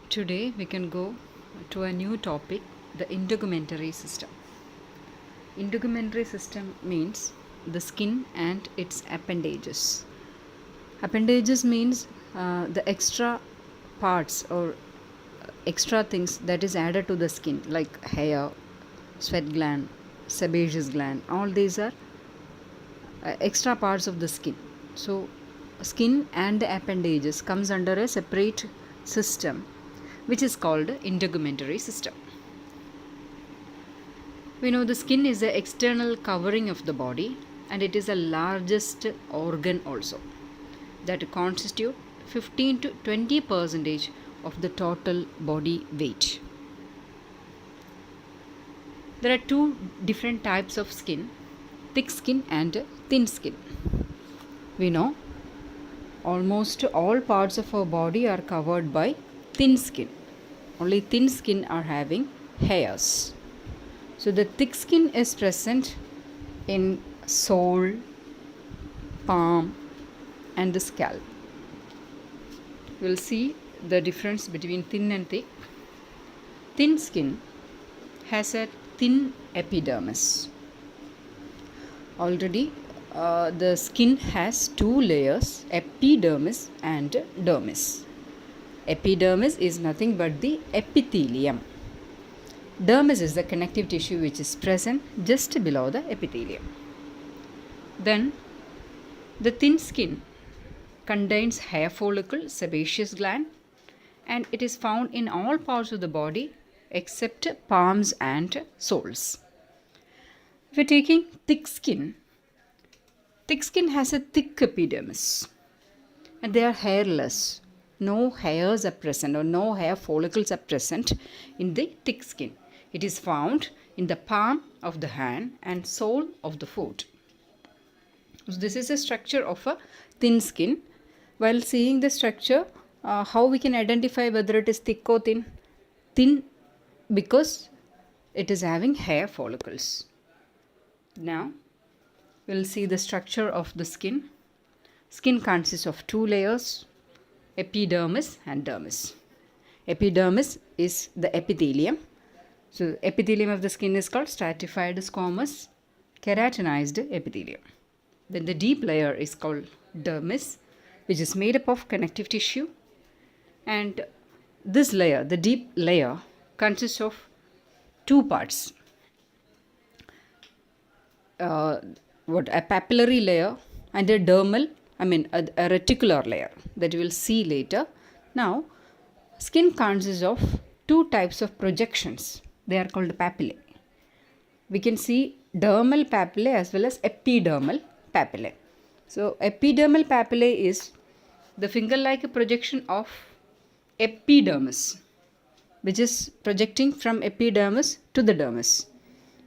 Today we can go to a new topic, the integumentary system. Integumentary system means the skin and its appendages. Appendages means the extra parts or extra things that is added to the skin, like hair, sweat gland, sebaceous gland. All these are extra parts of the skin. So skin and the appendages comes under a separate system which is called integumentary system. We know the skin is the external covering of the body and it is the largest organ also, that constitute 15 to 20 percentage of the total body weight. There are two different types of skin, thick skin and thin skin. We know almost all parts of our body are covered by thin skin. Only thin skin are having hairs. So the thick skin is present in sole, palm and the scalp. We'll see the difference between thin and thick. Thin skin has a thin epidermis. Already the skin has two layers, epidermis and dermis. Epidermis is nothing but the epithelium. Dermis is the connective tissue which is present just below the epithelium. Then the thin skin contains hair follicle, sebaceous gland, and it is found in all parts of the body except palms and soles. If we are taking thick skin has a thick epidermis and they are hairless. No hairs are present or no hair follicles are present in the thick skin. It is found in the palm of the hand and sole of the foot. So this is a structure of a thin skin. While seeing the structure, how we can identify whether it is thick or thin? Thin because it is having hair follicles. Now we'll see the structure of the skin. Skin consists of two layers, epidermis and dermis. Epidermis is the epithelium. So epithelium of the skin is called stratified squamous keratinized epithelium. Then the deep layer is called dermis, which is made up of connective tissue. And this layer, the deep layer, consists of two parts. A papillary layer and a reticular layer that you will see later. Now, skin consists of two types of projections. They are called papillae. We can see dermal papillae as well as epidermal papillae. So, epidermal papillae is the finger-like projection of epidermis, which is projecting from epidermis to the dermis.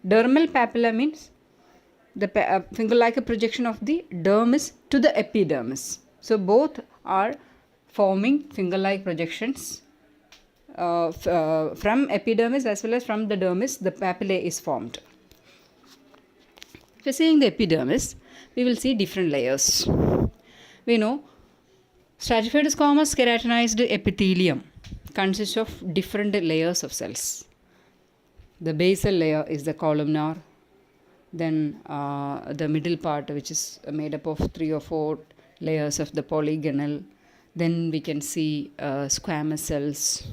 Dermal papilla means the finger-like projection of the dermis to the epidermis. So both are forming finger-like projections from epidermis as well as from the dermis. The papillae is formed. If we are seeing the epidermis, we will see different layers. We know stratified squamous keratinized epithelium consists of different layers of cells. The basal layer is the columnar. Then the middle part, which is made up of 3 or 4 layers of the polygonal. Then we can see squamous cells.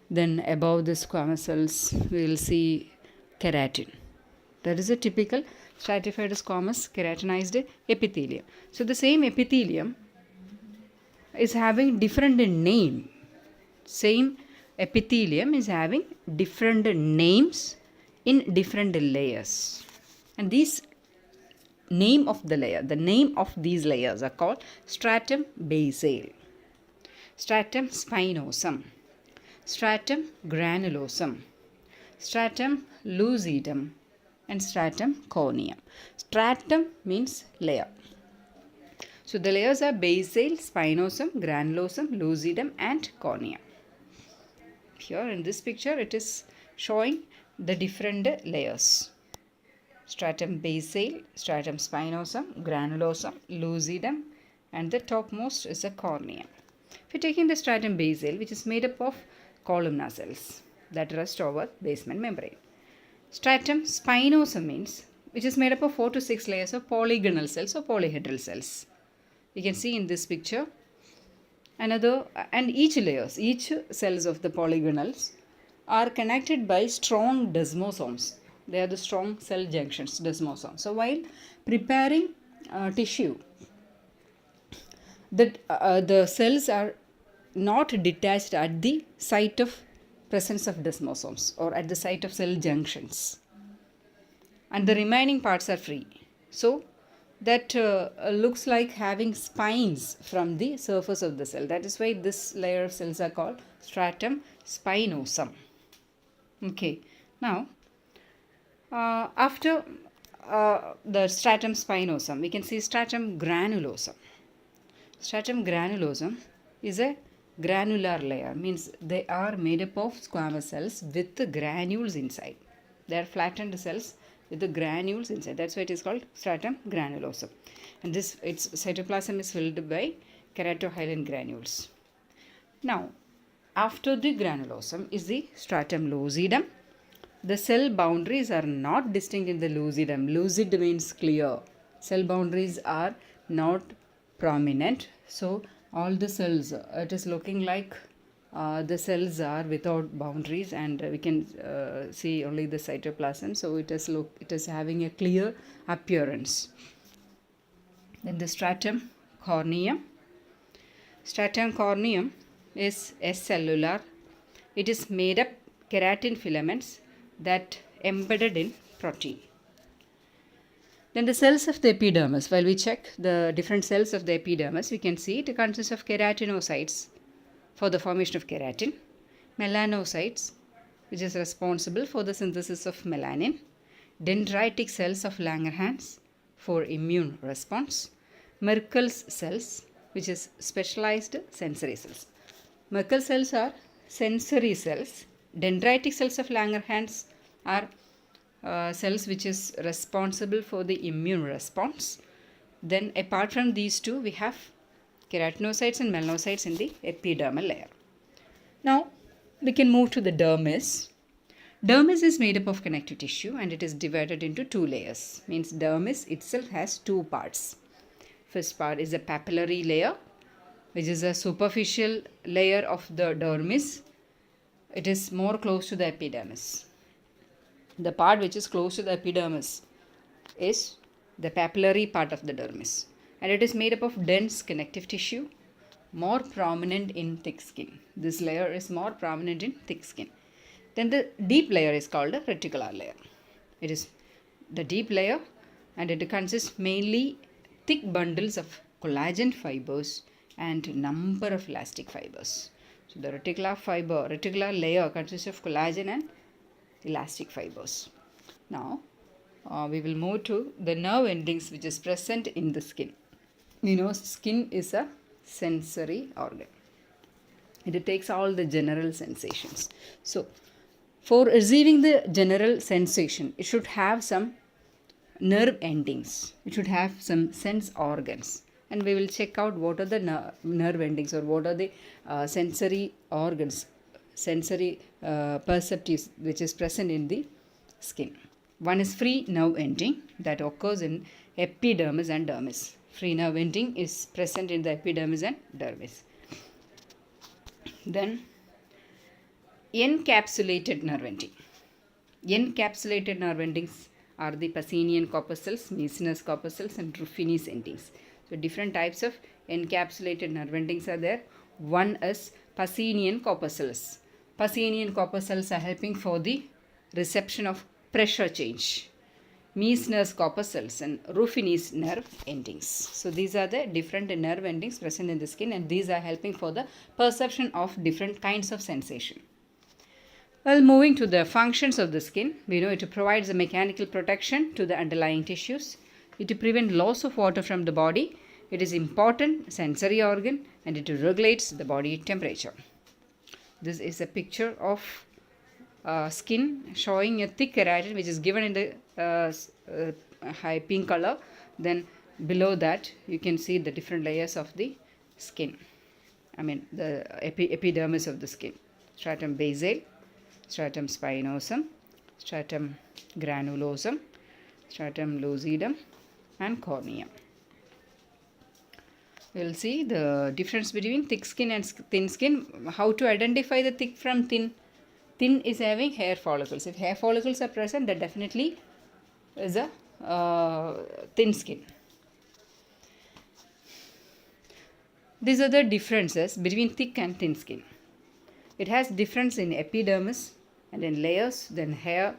Then above the squamous cells we will see keratin. That is a typical stratified squamous keratinized epithelium. So the same epithelium is having different name. Same epithelium is having different names in different layers. And these name of the layer, the name of these layers are called stratum basale, stratum spinosum, stratum granulosum, stratum lucidum, and stratum corneum. Stratum means layer. So the layers are basal, spinosum, granulosum, lucidum, and corneum. Here in this picture it is showing the different layers. Stratum basale, stratum spinosum, granulosum, lucidum, and the topmost is a cornea. If you're taking the stratum basale, which is made up of columnar cells that rest over basement membrane. Stratum spinosum means which is made up of 4 to 6 layers of polygonal cells or polyhedral cells. You can see in this picture another, and each cells of the polygonals are connected by strong desmosomes. They are the strong cell junctions, desmosomes. So while preparing tissue, the cells are not detached at the site of presence of desmosomes or at the site of cell junctions, and the remaining parts are free. So that looks like having spines from the surface of the cell. That is why this layer of cells are called stratum spinosum. Okay, now after the stratum spinosum, we can see stratum granulosum. Stratum granulosum is a granular layer, means they are made up of squamous cells with the granules inside. They are flattened cells with the granules inside. That's why it is called stratum granulosum. And its cytoplasm is filled by keratohyalin granules. Now, after the granulosum is the stratum lucidum. The cell boundaries are not distinct in the lucidum. Lucid means clear. Cell boundaries are not prominent. So, all the cells, it is looking like the cells are without boundaries, and we can see only the cytoplasm. So, it is having a clear appearance. Then the stratum corneum. Stratum corneum is acellular. It is made up keratin filaments that embedded in protein. Then the cells of the epidermis. While we check the different cells of the epidermis, we can see it consists of keratinocytes for the formation of keratin, melanocytes, which is responsible for the synthesis of melanin, dendritic cells of Langerhans for immune response, Merkel's cells, which is specialized sensory cells. Merkel cells are sensory cells. Dendritic cells of Langerhans are cells which is responsible for the immune response. Then apart from these two, we have keratinocytes and melanocytes in the epidermal layer. Now we can move to the dermis. Dermis is made up of connective tissue and it is divided into two layers. Means dermis itself has two parts. First part is a papillary layer, which is a superficial layer of the dermis. It is more close to the epidermis. The part which is close to the epidermis is the papillary part of the dermis, and it is made up of dense connective tissue, more prominent in thick skin. This layer is more prominent in thick skin. Then the deep layer is called a reticular layer. It is the deep layer and it consists mainly thick bundles of collagen fibers and number of elastic fibers. So the reticular layer consists of collagen and elastic fibers. Now we will move to the nerve endings which is present in the skin. You know, skin is a sensory organ. It takes all the general sensations. So for receiving the general sensation, it should have some nerve endings. It should have some sense organs. And we will check out what are the nerve endings, or what are the sensory organs, sensory perceptives which is present in the skin. One is free nerve ending that occurs in epidermis and dermis. Free nerve ending is present in the epidermis and dermis. Then encapsulated nerve ending. Encapsulated nerve endings are the Pacinian corpuscles, mucinous corpuscles and Ruffini's endings. So different types of encapsulated nerve endings are there. One is Pacinian corpuscles. Pacinian corpuscles are helping for the reception of pressure change. Mucinous corpuscles and Ruffini's nerve endings. So these are the different nerve endings present in the skin, and these are helping for the perception of different kinds of sensation. Well, moving to the functions of the skin, we know it provides a mechanical protection to the underlying tissues. It prevents loss of water from the body. It is important sensory organ and it regulates the body temperature. This is a picture of skin showing a thick keratin which is given in the high pink color. Then below that you can see the different layers of the skin. the epidermis of the skin. Stratum basale, stratum spinosum, stratum granulosum, stratum lucidum, and cornea. We will see the difference between thick skin and thin skin. How to identify the thick from thin? Thin is having hair follicles. If hair follicles are present, that definitely is a thin skin. These are the differences between thick and thin skin. It has difference in epidermis and in layers, then hair,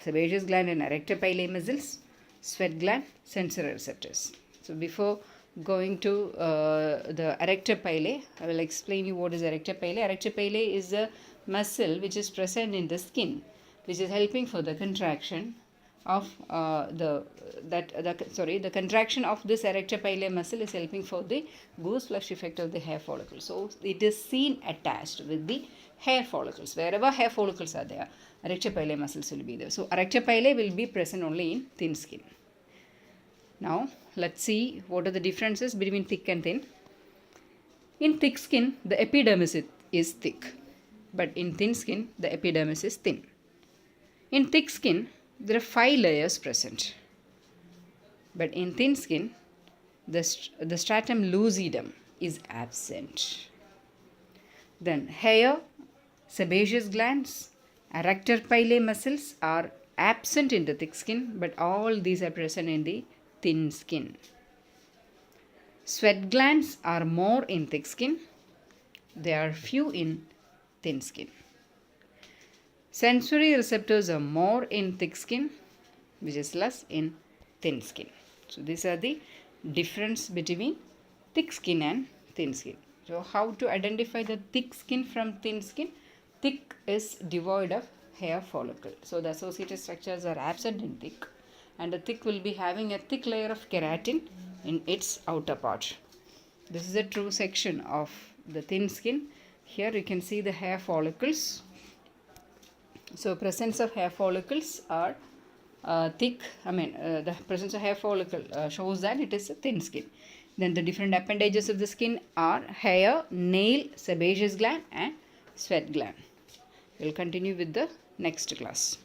sebaceous gland and erector pilae muscles, sweat gland, sensory receptors. So before going to the erector pilae, I will explain you what is erector pilae. Erector pilae is a muscle which is present in the skin, which is helping for the contraction of the contraction of this erector pilae muscle is helping for the goose flush effect of the hair follicle. So it is seen attached with the hair follicles. Wherever hair follicles are there, erector pilae muscles will be there. So erector pilae will be present only in thin skin. Now let's see what are the differences between thick and thin. In thick skin, the epidermis is thick, but in thin skin, the epidermis is thin. In thick skin, there are 5 layers present, but in thin skin, the stratum lucidum is absent. Then hair, sebaceous glands, erector pilae muscles are absent in the thick skin, but all these are present in the thin skin. Sweat glands are more in thick skin. They are few in thin skin. Sensory receptors are more in thick skin, which is less in thin skin. So these are the difference between thick skin and thin skin. So how to identify the thick skin from thin skin? Thick is devoid of hair follicle. So the associated structures are absent in thick, and the thick will be having a thick layer of keratin in its outer part. This is a true section of the thin skin. Here you can see the hair follicles. So presence of hair follicles are thick. The presence of hair follicle shows that it is a thin skin. Then the different appendages of the skin are hair, nail, sebaceous gland and sweat gland. We will continue with the next class.